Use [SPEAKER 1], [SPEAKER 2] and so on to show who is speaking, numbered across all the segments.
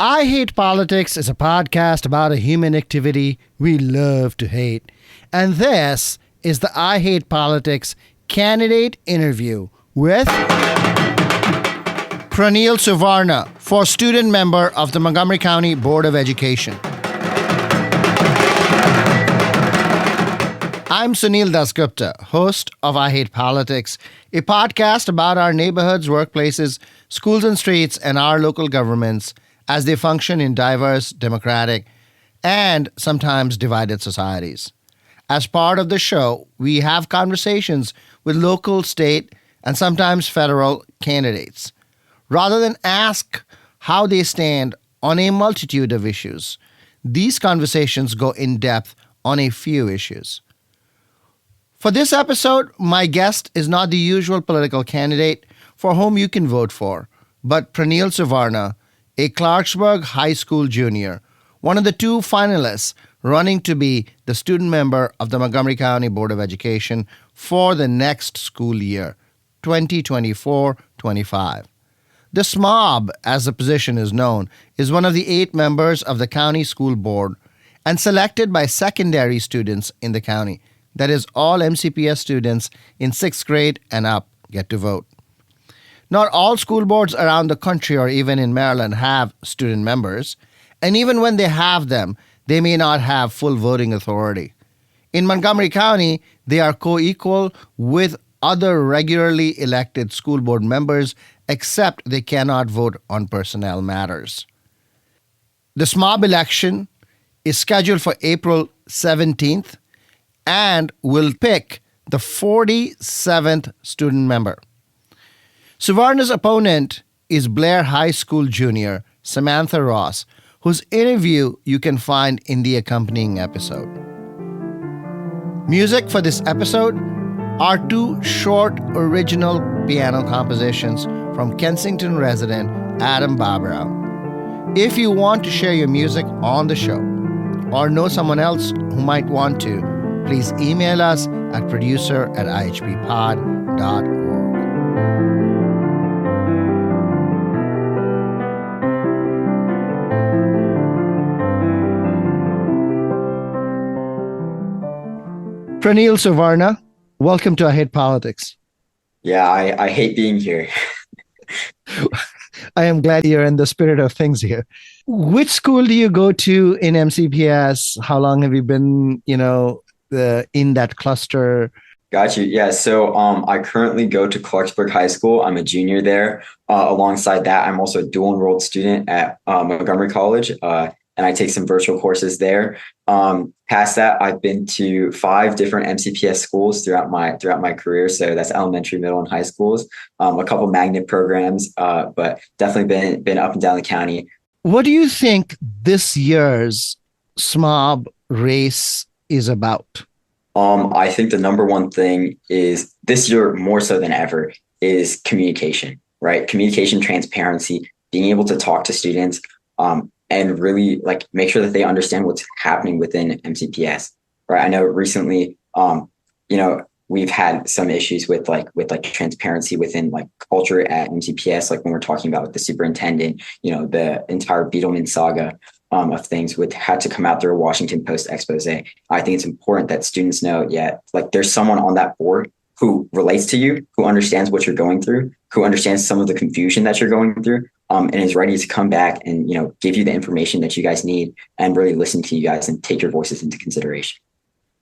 [SPEAKER 1] I Hate Politics is a podcast about a human activity we love to hate. And this is the I Hate Politics candidate interview with Praneel Suvarna, for student member of the Montgomery County Board of Education. I'm Sunil Dasgupta, host of I Hate Politics, a podcast about our neighborhoods, workplaces, schools and streets, and our local governments as they function in diverse, democratic, and sometimes divided societies. As part of the show, we have conversations with local, state, and sometimes federal candidates. Rather than ask how they stand on a multitude of issues, these conversations go in depth on a few issues. For this episode, my guest is not the usual political candidate for whom you can vote for, but Praneel Suvarna, a Clarksburg High School junior, one of the two finalists running to be the student member of the Montgomery County Board of Education for the next school year, 2024-25. The SMOB, as the position is known, is one of the 8 members of the county school board and selected by secondary students in the county. That is, all MCPS students in 6th grade and up get to vote. Not all school boards around the country or even in Maryland have student members, and even when they have them, they may not have full voting authority. In Montgomery County, they are co-equal with other regularly elected school board members, except they cannot vote on personnel matters. The SMOB election is scheduled for April 17th and will pick the 47th student member. Suvarna's opponent is Blair High School junior Samantha Ross, whose interview you can find in the accompanying episode. Music for this episode are 2 short original piano compositions from Kensington resident Adam Bobrow. If you want to share your music on the show or know someone else who might want to, please email us at producer@ihppod.org. Praneel Suvarna, welcome to I Hate Politics.
[SPEAKER 2] Yeah, I hate being here.
[SPEAKER 1] I am glad you're in the spirit of things here. Which school do you go to in MCPS? How long have you been, in that cluster?
[SPEAKER 2] Got you. Yeah. So I currently go to Clarksburg High School. I'm a junior there. Alongside that, I'm also a dual enrolled student at Montgomery College. And I take some virtual courses there. Past that, I've been to 5 different MCPS schools throughout my career. So that's elementary, middle, and high schools. A couple magnet programs, but definitely been up and down the county.
[SPEAKER 1] What do you think this year's SMOB race is about?
[SPEAKER 2] I think the number one thing is this year more so than ever is communication, right? Communication, transparency, being able to talk to students, and really make sure that they understand what's happening within MCPS, right? I know recently, we've had some issues with transparency within culture at MCPS, when we're talking about with the superintendent, the entire Beetleman saga of things had to come out through a Washington Post expose. I think it's important that students know, there's someone on that board who relates to you, who understands what you're going through, who understands some of the confusion that you're going through, and is ready to come back and, give you the information that you guys need and really listen to you guys and take your voices into consideration.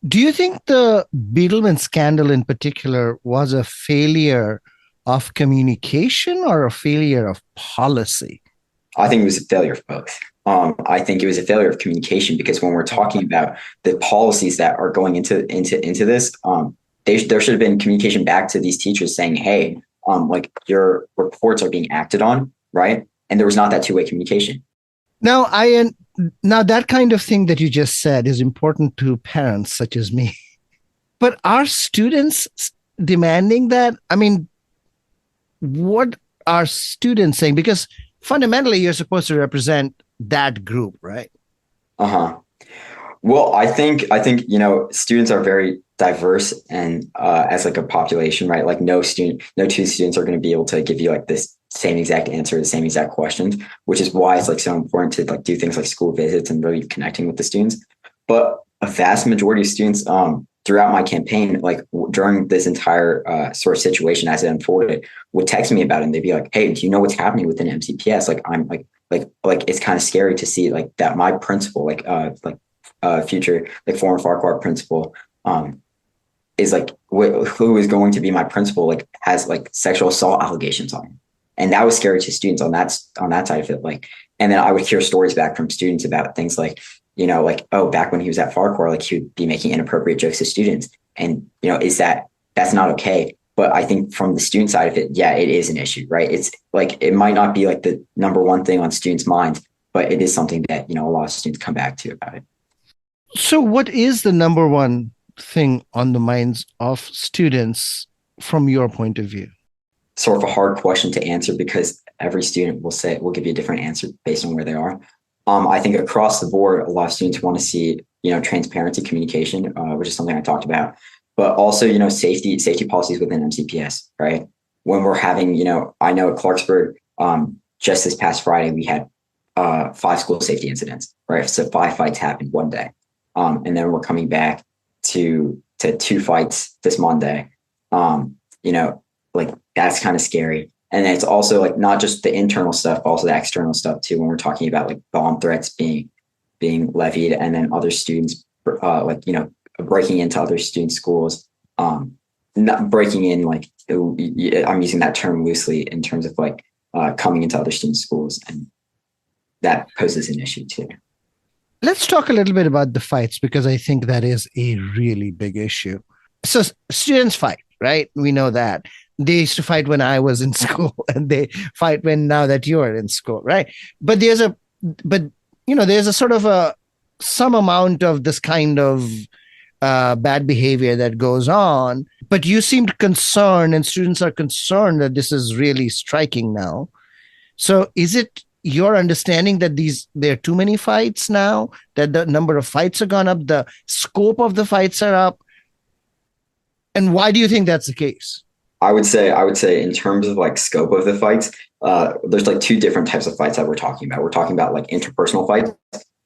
[SPEAKER 1] Do you think the Beetleman scandal in particular was a failure of communication or a failure of policy?
[SPEAKER 2] I think it was a failure of both. I think it was a failure of communication because when we're talking about the policies that are going into this, there should have been communication back to these teachers saying, hey, your reports are being acted on, right? And there was not that 2-way communication.
[SPEAKER 1] Now that kind of thing that you just said is important to parents such as me. But are students demanding that? I mean, what are students saying? Because fundamentally, you're supposed to represent that group, right?
[SPEAKER 2] Well, I think students are very diverse and as like a population, right? Like no two students are going to be able to give you like this same exact answer, the same exact questions, which is why it's like so important to like do things like school visits and really connecting with the students. But a vast majority of students throughout my campaign, like during this entire sort of situation as it unfolded, would text me about it, and they'd be like, "Hey, do you know what's happening within MCPS? Like, I'm like it's kind of scary to see like that my principal, future like former Farquhar principal, is like who is going to be my principal, like has like sexual assault allegations on him." And that was scary to students on that side of it. Like, and then I would hear stories back from students about things like, like, oh, back when he was at Farquhar, like he would be making inappropriate jokes to students. And, that's not okay. But I think from the student side of it, yeah, it is an issue, right? It's like, it might not be like the number one thing on students' minds, but it is something that, a lot of students come back to about it.
[SPEAKER 1] So, what is the number one thing on the minds of students from your point of view?
[SPEAKER 2] Sort of a hard question to answer because every student will give you a different answer based on where they are. I think across the board, a lot of students want to see, transparency, communication, which is something I talked about, but also, safety policies within MCPS, right? When we're having, I know at Clarksburg, just this past Friday, we had 5 school safety incidents, right? So 5 fights happened one day. And then we're coming back to 2 fights this Monday. Like that's kind of scary. And it's also like not just the internal stuff, but also the external stuff too. When we're talking about like bomb threats being levied, and then other students, breaking into other students' schools, not breaking in, like I'm using that term loosely in terms of like coming into other students' schools, and that poses an issue too.
[SPEAKER 1] Let's talk a little bit about the fights, because I think that is a really big issue. So students fight, right? We know that. They used to fight when I was in school, and they fight now that you're in school, right? But there's a sort of some amount of this kind of bad behavior that goes on. But you seemed concerned, and students are concerned that this is really striking now. So is it your understanding that there are too many fights now, that the number of fights have gone up, the scope of the fights are up? And why do you think that's the case?
[SPEAKER 2] I would say in terms of like scope of the fights, there's like 2 different types of fights that we're talking about. We're talking about like interpersonal fights,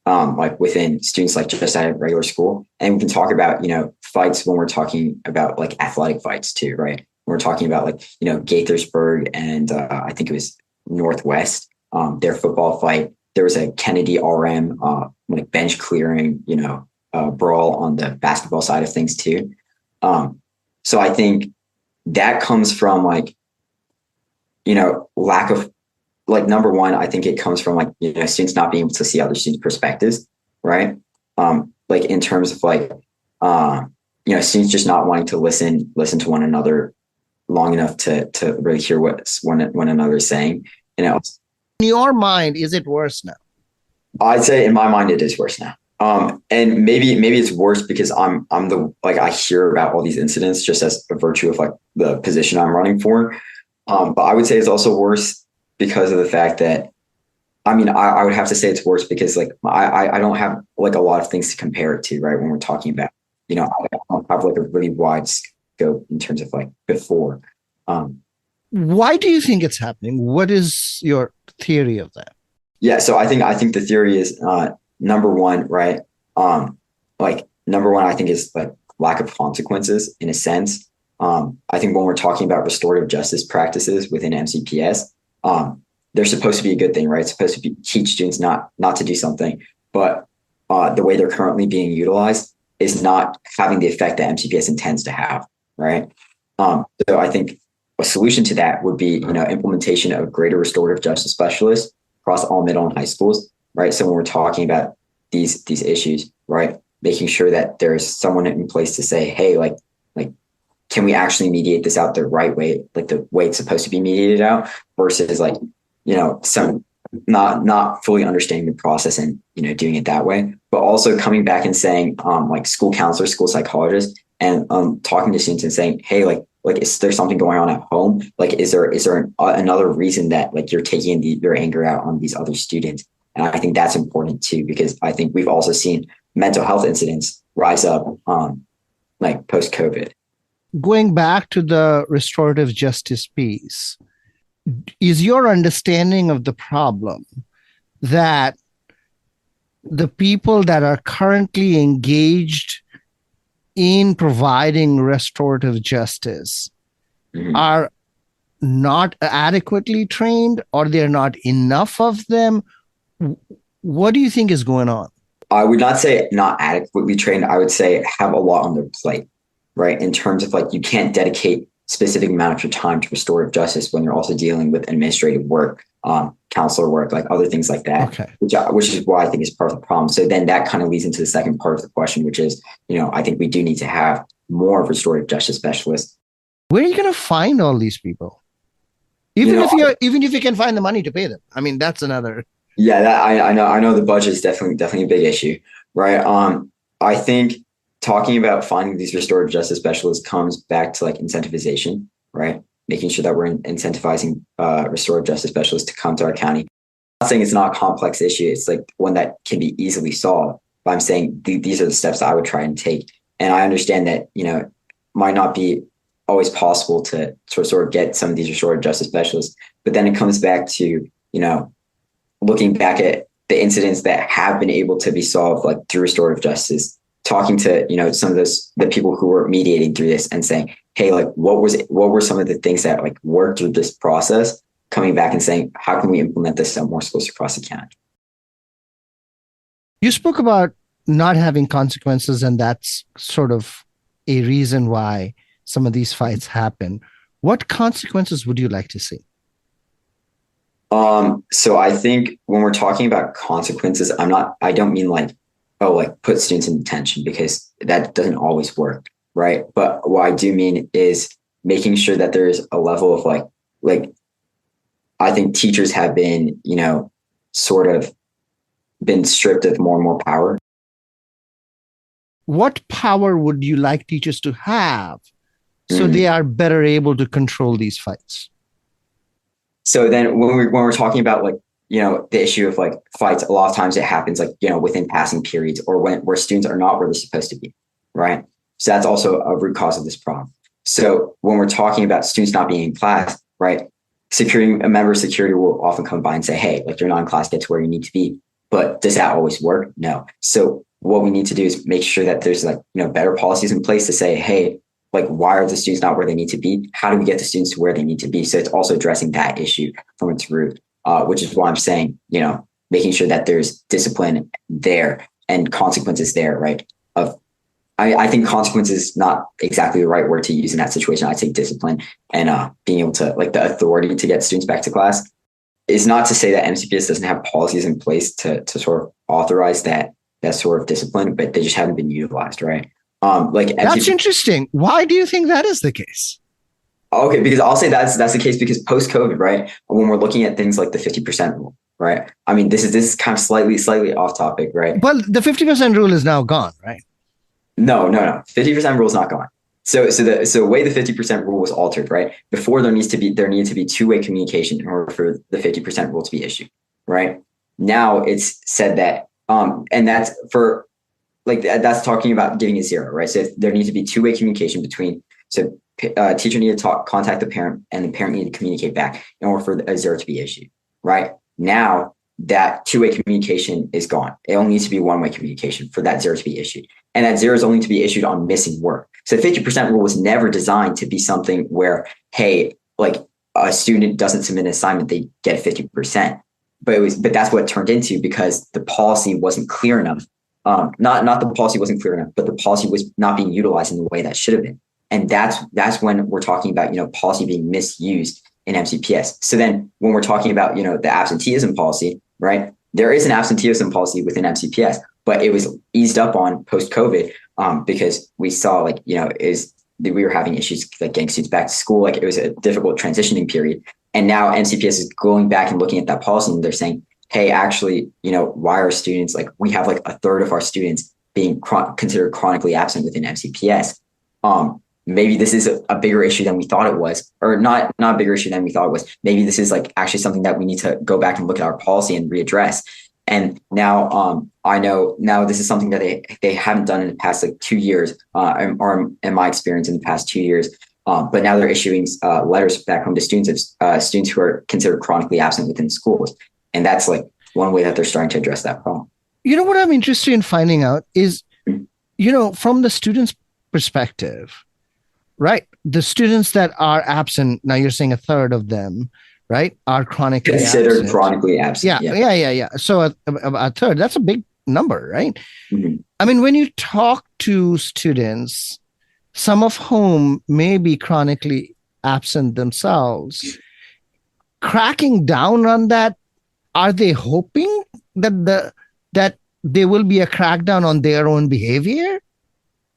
[SPEAKER 2] like within students, like just at regular school. And we can talk about, fights when we're talking about like athletic fights too, right? We're talking about like, Gaithersburg and I think it was Northwest, their football fight. There was a Kennedy RM, like bench clearing, brawl on the basketball side of things too. So I think that comes from like, lack of, like, number one, I think it comes from like, students not being able to see other students' perspectives, right? Like in terms of like, students just not wanting to listen to one another long enough to really hear what one another is saying. In
[SPEAKER 1] your mind, is it worse now?
[SPEAKER 2] I'd say in my mind, it is worse now. And maybe it's worse because I'm I hear about all these incidents just as a virtue of like the position I'm running for. But I would say it's also worse because of the fact that, I would have to say it's worse because like I don't have like a lot of things to compare it to, right? When we're talking about, I don't have like a really wide scope in terms of like before.
[SPEAKER 1] Why do you think it's happening? What is your theory of that?
[SPEAKER 2] Yeah, so I think the theory is number one, right? Number one, I think is like lack of consequences in a sense. I think when we're talking about restorative justice practices within MCPS, they're supposed to be a good thing, right? It's supposed to teach students not to do something, but the way they're currently being utilized is not having the effect that MCPS intends to have, right? So I think a solution to that would be, implementation of greater restorative justice specialists across all middle and high schools, right? So when we're talking about these issues, right, making sure that there's someone in place to say, hey, like, can we actually mediate this out the right way, like the way it's supposed to be mediated out, versus like, some not fully understanding the process and, doing it that way, but also coming back and saying, like school counselors, school psychologists, and talking to students and saying, hey, like, is there something going on at home? Like, is there another reason that like you're taking your anger out on these other students? And I think that's important too, because I think we've also seen mental health incidents rise up like post-COVID.
[SPEAKER 1] Going back to the restorative justice piece, is your understanding of the problem that the people that are currently engaged in providing restorative justice are not adequately trained, or they're not enough of them? What do you think is going on?
[SPEAKER 2] I would not say not adequately trained. I would say have a lot on their plate, right? In terms of like, you can't dedicate specific amount of your time to restorative justice when you're also dealing with administrative work, counselor work, like other things like that,
[SPEAKER 1] Okay.
[SPEAKER 2] which is why I think is part of the problem. So then that kind of leads into the second part of the question, which is, I think we do need to have more restorative justice specialists.
[SPEAKER 1] Where are you going to find all these people? Even if you can find the money to pay them. I mean, that's another.
[SPEAKER 2] Yeah, that I know the budget is definitely a big issue, right? I think talking about finding these restorative justice specialists comes back to like incentivization, right? Making sure that we're incentivizing restorative justice specialists to come to our county. I'm not saying it's not a complex issue. It's like one that can be easily solved. But I'm saying these are the steps that I would try and take. And I understand that, might not be always possible to sort of get some of these restorative justice specialists. But then it comes back to, looking back at the incidents that have been able to be solved, like through restorative justice, talking to, some of the people who were mediating through this and saying, hey, like, what were some of the things that like worked through this process, coming back and saying, how can we implement this at more schools across the county?
[SPEAKER 1] You spoke about not having consequences, and that's sort of a reason why some of these fights happen. What consequences would you like to see?
[SPEAKER 2] So I think when we're talking about consequences, I don't mean like, put students in detention, because that doesn't always work, right? But what I do mean is making sure that there's a level of like I think teachers have been, sort of been stripped of more and more power.
[SPEAKER 1] What power would you like teachers to have so they are better able to control these fights?
[SPEAKER 2] So then when we're talking about like, the issue of like fights, a lot of times it happens like, within passing periods, or where students are not where they're supposed to be, right? So that's also a root cause of this problem. So when we're talking about students not being in class, right, a member of security will often come by and say, hey, like, you're not in class, get to where you need to be. But does that always work? No. So what we need to do is make sure that there's like, better policies in place to say, hey, like, why are the students not where they need to be? How do we get the students to where they need to be? So it's also addressing that issue from its root, which is why I'm saying, making sure that there's discipline there and consequences there, right? I think consequence is not exactly the right word to use in that situation. I'd say discipline and being able to, like, the authority to get students back to class. Is not to say that MCPS doesn't have policies in place to sort of authorize that sort of discipline, but they just haven't been utilized, right?
[SPEAKER 1] That's interesting. Why do you think that is the case?
[SPEAKER 2] Okay, because I'll say that's the case because post-COVID, right? When we're looking at things like the 50% rule, right? I mean, this is kind of slightly off topic, right?
[SPEAKER 1] Well, the 50% rule is now gone, right?
[SPEAKER 2] No. 50% rule is not gone. So the way the 50% rule was altered, right? Before there needed to be two-way communication in order for the 50% rule to be issued, right? Now it's said that, and that's for like, that's talking about giving a zero, right? So there needs to be two-way communication between, so teacher needed to contact the parent and the parent needed to communicate back in order for a zero to be issued, right? Now that two-way communication is gone. It only needs to be one-way communication for that zero to be issued. And that zero is only to be issued on missing work. So the 50% rule was never designed to be something where, hey, like, a student doesn't submit an assignment, they get 50%. But that's what it turned into because the policy wasn't clear enough. Not the policy wasn't clear enough, but the policy was not being utilized in the way that should have been. And that's when we're talking about, policy being misused in MCPS. So then when we're talking about, the absenteeism policy, right? There is an absenteeism policy within MCPS, but it was eased up on post-COVID because we saw we were having issues like getting students back to school. Like, it was a difficult transitioning period. And now MCPS is going back and looking at that policy and they're saying, hey, actually, why are students, like, we have like a third of our students being considered chronically absent within MCPS. Maybe this is a bigger issue than we thought it was, or not a bigger issue than we thought it was. Maybe this is like actually something that we need to go back and look at our policy and readdress. And now I know now this is something that they haven't done in the past like 2 years, or in my experience in the past 2 years. But now they're issuing letters back home to students of students who are considered chronically absent within schools. And that's like one way that they're starting to address that problem.
[SPEAKER 1] You know what I'm interested in finding out is, from the student's perspective, right? The students that are absent, now you're saying a third of them, right, are chronically
[SPEAKER 2] considered
[SPEAKER 1] absent.
[SPEAKER 2] chronically absent.
[SPEAKER 1] Yeah. So a third, that's a big number, right?
[SPEAKER 2] Mm-hmm.
[SPEAKER 1] I mean, when you talk to students, some of whom may be chronically absent themselves, cracking down on that, are they hoping that there will be a crackdown on their own behavior?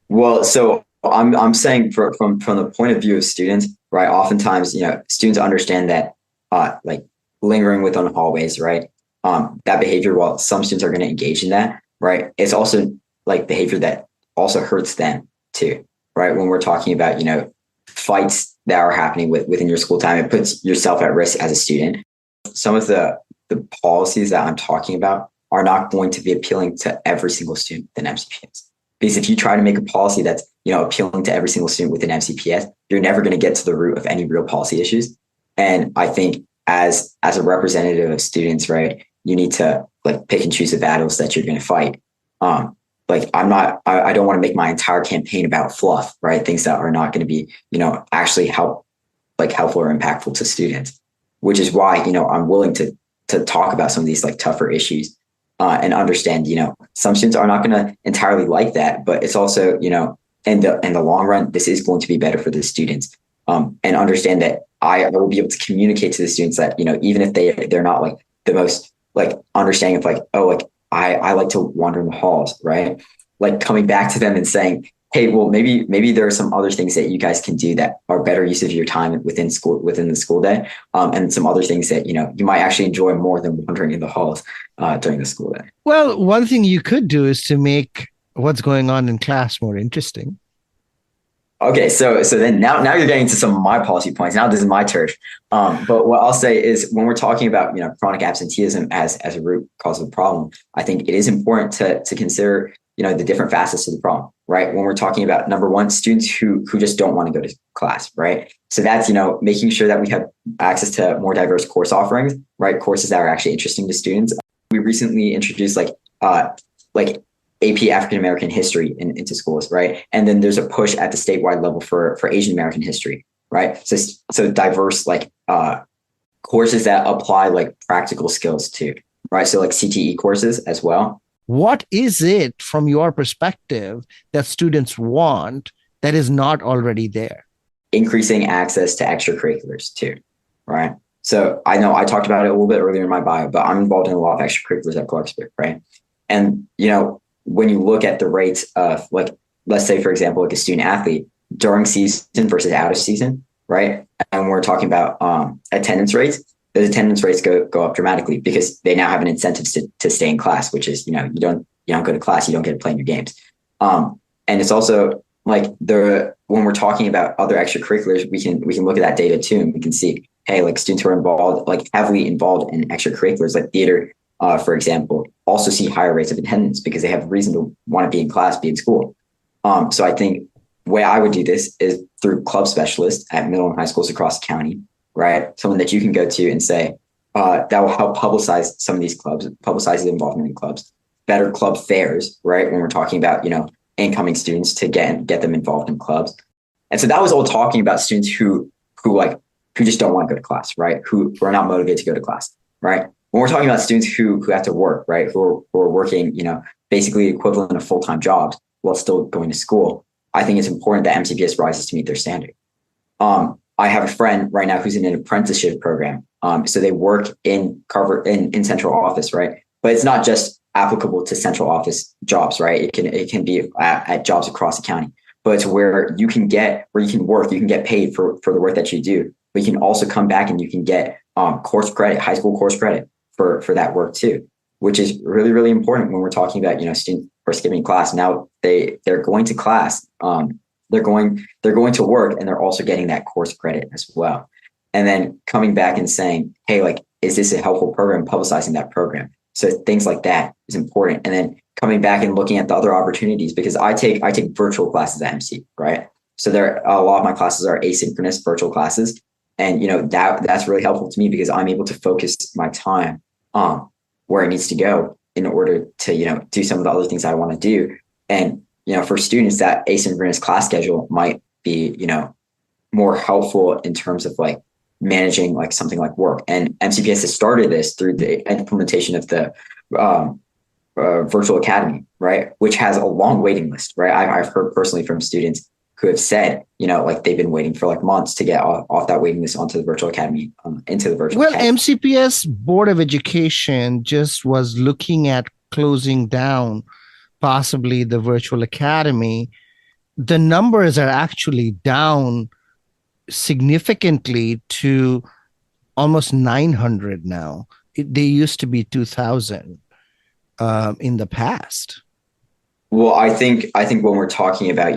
[SPEAKER 2] Well, so I'm saying from the point of view of students, right? Oftentimes, students understand that like lingering within hallways, right? That behavior, while some students are going to engage in that, right? It's also like behavior that also hurts them too, right? When we're talking about, fights that are happening within your school time, it puts yourself at risk as a student. Some of the policies that I'm talking about are not going to be appealing to every single student within MCPS. Because if you try to make a policy that's, appealing to every single student within MCPS, you're never going to get to the root of any real policy issues. And I think as a representative of students, right, you need to like pick and choose the battles that you're going to fight. Like I don't want to make my entire campaign about fluff, right? Things that are not going to be, actually helpful or impactful to students, which is why, I'm willing to talk about some of these like tougher issues and understand, some students are not going to entirely like that, but it's also, in the long run, this is going to be better for the students. And understand that I will be able to communicate to the students that, even if they're not like the most like understanding of like, oh, like I like to wander in the halls, right? Like coming back to them and saying, hey, well, maybe there are some other things that you guys can do that are better use of your time within the school day. And some other things that, you might actually enjoy more than wandering in the halls during the school day.
[SPEAKER 1] Well, one thing you could do is to make what's going on in class more interesting.
[SPEAKER 2] Okay, so then now you're getting to some of my policy points. Now this is my turf. But what I'll say is when we're talking about chronic absenteeism as a root cause of the problem, I think it is important to consider the different facets of the problem, right? When we're talking about number one, students who just don't want to go to class, right? So that's making sure that we have access to more diverse course offerings, right? Courses that are actually interesting to students. We recently introduced like AP African American history into schools, right? And then there's a push at the statewide level for Asian American history, right? So diverse courses that apply like practical skills too, right? So like CTE courses as well.
[SPEAKER 1] What is it from your perspective that students want that is not already there?
[SPEAKER 2] Increasing access to extracurriculars too, right? So I know I talked about it a little bit earlier in my bio, but I'm involved in a lot of extracurriculars at Clarksburg, right? And when you look at the rates of like, let's say, for example, like a student athlete during season versus out of season, right? And we're talking about attendance rates, those attendance rates go up dramatically because they now have an incentive to stay in class, which is, you don't go to class, you don't get to play in your games. And it's also like when we're talking about other extracurriculars, we can look at that data too, and we can see, hey, like students who are involved, like heavily involved in extracurriculars, like theater, for example, also see higher rates of attendance because they have reason to want to be in class, be in school. So I think the way I would do this is through club specialists at middle and high schools across the county, right? Someone that you can go to and say, that will help publicize some of these clubs, publicize the involvement in clubs, better club fairs, right? When we're talking about, incoming students to get them involved in clubs. And so that was all talking about students who just don't want to go to class, right? Who are not motivated to go to class, right? When we're talking about students who have to work, right? Who are working, basically equivalent of full-time jobs while still going to school, I think it's important that MCPS rises to meet their standard. I have a friend right now who's in an apprenticeship program. So they work in central office, right? But it's not just applicable to central office jobs, right? It can be at jobs across the county, but it's where you can work, you can get paid for the work that you do, but you can also come back and you can get course credit, high school course credit for that work too, which is really, really important when we're talking about, students who are skipping class. Now they're going to class, they're going to work, and they're also getting that course credit as well. And then coming back and saying, hey, like, is this a helpful program? Publicizing that program. So things like that is important. And then coming back and looking at the other opportunities, because I take virtual classes at MC, right? So a lot of my classes are asynchronous virtual classes. And that's really helpful to me because I'm able to focus my time where it needs to go in order to, do some of the other things I want to do. And, for students, that asynchronous class schedule might be, more helpful in terms of like managing like something like work. And MCPS has started this through the implementation of the virtual academy, right? Which has a long waiting list, right? I've heard personally from students who have said, like they've been waiting for like months to get off that waiting list onto the virtual academy, into the virtual academy.
[SPEAKER 1] MCPS Board of Education just was looking at closing down possibly the virtual academy. The numbers are actually down significantly to almost 900 now. They used to be 2,000 in the past.
[SPEAKER 2] Well, I think when we're talking about,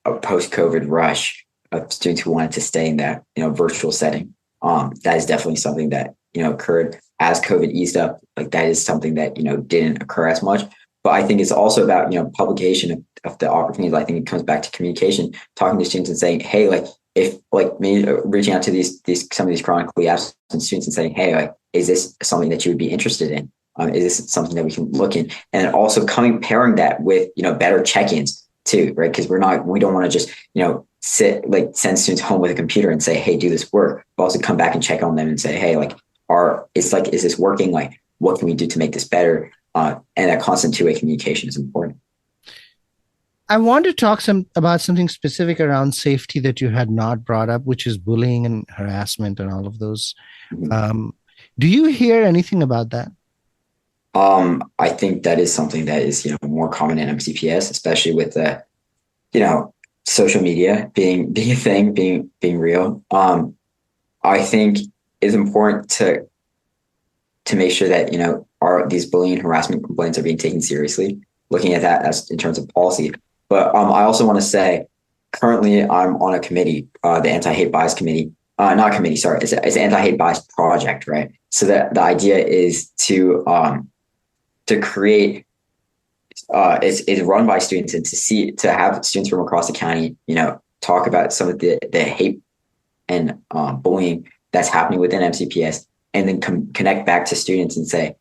[SPEAKER 2] a post-COVID rush of students who wanted to stay in that, virtual setting, that is definitely something that, occurred as COVID eased up. Like that is something that, didn't occur as much. But I think it's also about, publication of the opportunities. I think it comes back to communication, talking to students and saying, hey, like if like me reaching out to some of these chronically absent students and saying, hey, like, is this something that you would be interested in? Is this something that we can look in? And also pairing that with, better check-ins too, right? Because we don't want to just, send students home with a computer and say, hey, do this work, but also come back and check on them and say, hey, is this working? Like, what can we do to make this better? And that constant two-way communication is important.
[SPEAKER 1] I want to talk about something specific around safety that you had not brought up, which is bullying and harassment and all of those. Mm-hmm. Do you hear anything about that?
[SPEAKER 2] I think that is something that is, more common in MCPS, especially with the, social media being a thing, being real. I think it's important to make sure that, these bullying and harassment complaints are being taken seriously, looking at that as in terms of policy. But I also want to say, currently I'm on a committee, the Anti-Hate Bias Committee. Not committee, sorry, it's an Anti-Hate Bias project, right? So that the idea is to create, is run by students and to have students from across the county, talk about some of the hate and bullying that's happening within MCPS, and then connect back to students and say,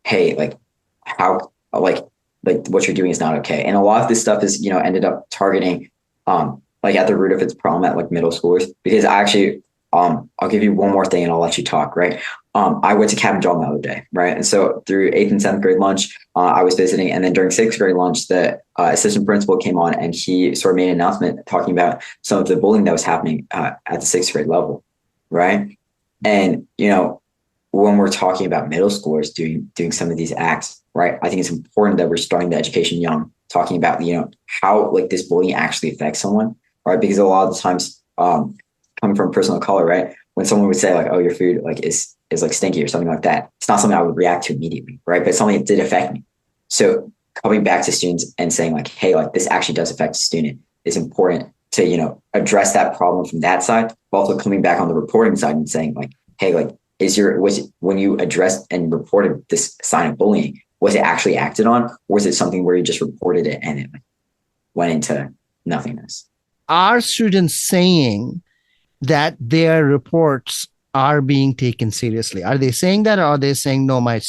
[SPEAKER 2] hey, like how, like what you're doing is not okay. And a lot of this stuff is, ended up targeting, like at the root of its problem at like middle schoolers, because I actually, I'll give you one more thing and I'll let you talk, right? I went to Cabin John the other day, right? And so through 8th and 7th grade lunch, I was visiting. And then during 6th grade lunch, the assistant principal came on and he sort of made an announcement talking about some of the bullying that was happening at the 6th grade level, right? And, when we're talking about middle schoolers doing some of these acts, right? I think it's important that we're starting the education young, talking about, how like this bullying actually affects someone, right? Because a lot of the times, coming from personal color, right? When someone would say like, oh, your food like is like stinky or something like that, it's not something I would react to immediately, right? But it's something that did affect me. So coming back to students and saying like, hey, like this actually does affect a student is important to, address that problem from that side, but also coming back on the reporting side and saying like, hey, like when you addressed and reported this sign of bullying, was it actually acted on? Or was it something where you just reported it and it went into nothingness?
[SPEAKER 1] Are students saying that their reports are being taken seriously? Are they saying that, or are they saying, no, my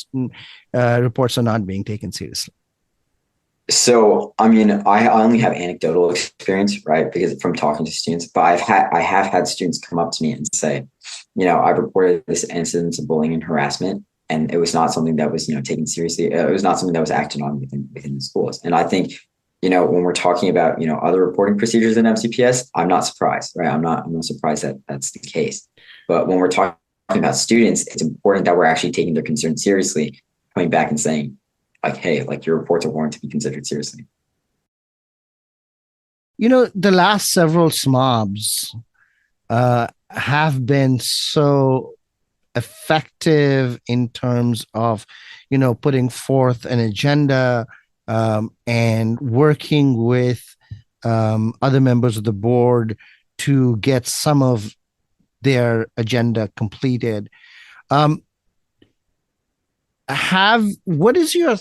[SPEAKER 1] reports are not being taken seriously?
[SPEAKER 2] So, I mean, I only have anecdotal experience, right? Because from talking to students, but I have had students come up to me and say, I reported this incident of bullying and harassment, and it was not something that was, taken seriously. It was not something that was acted on within the schools. And I think, when we're talking about, other reporting procedures in MCPS, I'm not surprised, right? I'm not surprised that that's the case. But when we're talking about students, it's important that we're actually taking their concerns seriously, coming back and saying, like, hey, like your reports are warranted to be considered seriously.
[SPEAKER 1] The last several SMOBs have been so effective in terms of, putting forth an agenda and working with other members of the board to get some of their agenda completed. what is your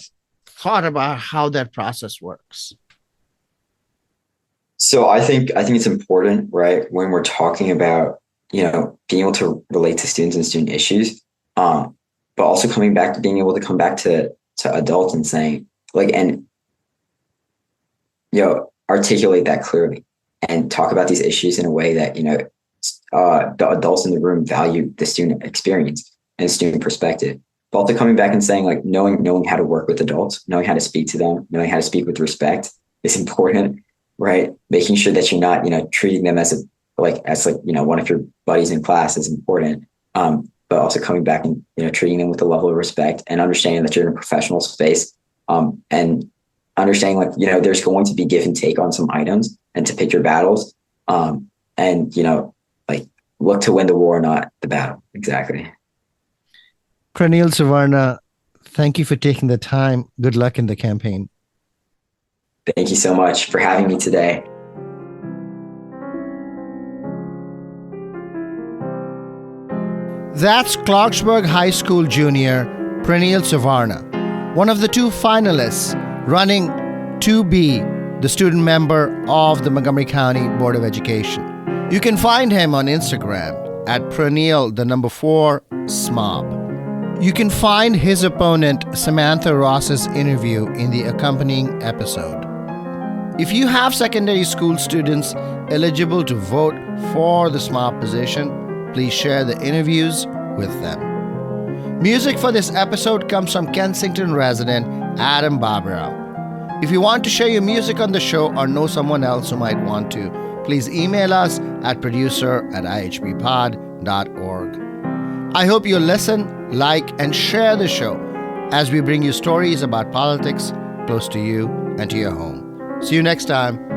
[SPEAKER 1] thought about how that process works?
[SPEAKER 2] So I think it's important, right, when we're talking about, being able to relate to students and student issues, but also coming back to being able to come back to adults and saying, and articulate that clearly and talk about these issues in a way that the adults in the room value the student experience and student perspective. But also coming back and saying, knowing how to work with adults, knowing how to speak to them, knowing how to speak with respect is important, right? Making sure that you're not, treating them as one of your buddies in class is important. But also coming back and, treating them with a level of respect and understanding that you're in a professional space, and understanding there's going to be give and take on some items and to pick your battles, and, look to win the war, not the battle. Exactly.
[SPEAKER 1] Praneel Suvarna, thank you for taking the time. Good luck in the campaign.
[SPEAKER 2] Thank you so much for having me today.
[SPEAKER 1] That's Clarksburg High School junior Praneel Suvarna, one of the two finalists running to be the student member of the Montgomery County Board of Education. You can find him on Instagram at Praneel, 4 SMOB. You can find his opponent Samantha Ross's interview in the accompanying episode. If you have secondary school students eligible to vote for the SMOB position, please share the interviews with them. Music for this episode comes from Kensington resident Adam Bobrow. If you want to share your music on the show or know someone else who might want to, please email us at producer@ihbpod.org. I hope you'll listen, like, and share the show as we bring you stories about politics close to you and to your home. See you next time.